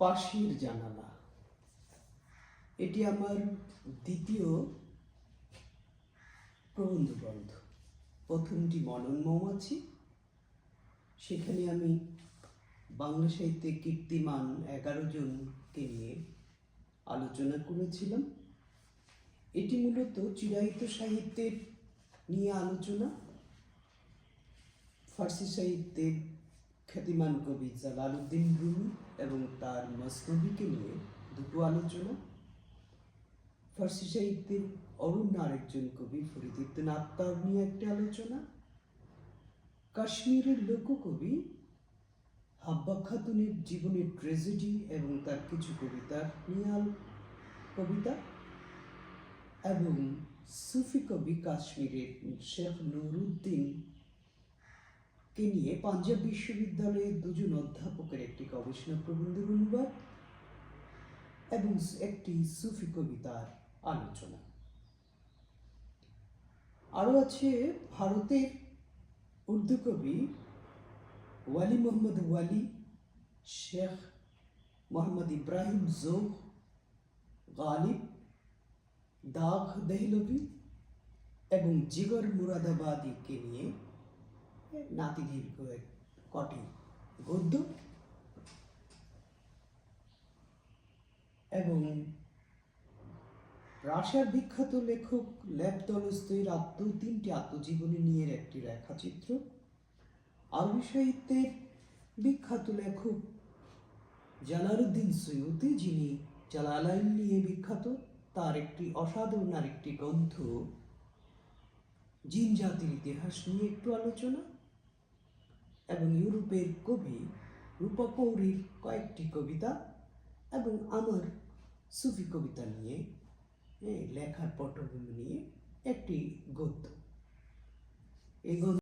পাশের জানালা। এটি আমার দ্বিতীয় প্রবন্ধ গ্রন্থ। প্রথমটি মনন মৌমাছি, সেখানে আমি বাংলা সাহিত্যে কীর্তিমান 11 জনকে নিয়ে আলোচনা করেছিলাম। এটি মূলত চিরায়ত সাহিত্যের নিয়ে আলোচনা। ফার্সি সাহিত্যের খ্যাতিমান কবি জালালউদ্দিন রুমি এবং তার মসনবীকে নিয়ে দুটো আলোচনা। ফার্সি সাহিত্যের অরণ্য আরেকজন কবি ফরিদ উদ্দিন আত্তার নিয়ে একটা আলোচনা। কাশ্মীরের লোককবি হাব্বা খাতুনের জীবনের ট্র্যাজেডি এবং তার কিছু কবিতা এবং সুফি কবি কাশ্মীরের শেখ নুরুদ্দিনকে নিয়ে পাঞ্জাব বিশ্ববিদ্যালয়ের দুজন অধ্যাপকের একটি গবেষণা প্রবন্ধের অনুবাদ এবং একটি সুফি কবিতার আলোচনা। আরও আছে ভারতের উর্দু কবি ওয়ালি মোহাম্মদ ওয়ালি, শেখ মোহাম্মদ ইব্রাহিম জোগ, গালিব, দাগ দেহলভি এবং জিগর মুরাদাবাদীকে নিয়ে নাতিদীর্ঘ কটি গদ্য এবং রাশিয়ার বিখ্যাত লেখক লেভ তলস্তয়ের 3টি আত্মজীবনী নিয়ে একটি রেখাচিত্র। আরবি সাহিত্যের বিখ্যাত লেখক জালালউদ্দিন সুয়ুতি, যিনি জালালাইন নিয়ে বিখ্যাত, তার একটি অসাধারণ আরেকটি গ্রন্থ জিন জাতির ইতিহাস নিয়ে একটু আলোচনা এবং ইউরোপের কবি রূপকৌরীর কয়েকটি কবিতা এবং আমার সুফি কবিতা নিয়ে লেখার পটভূমি নিয়ে একটি গদ্য। এই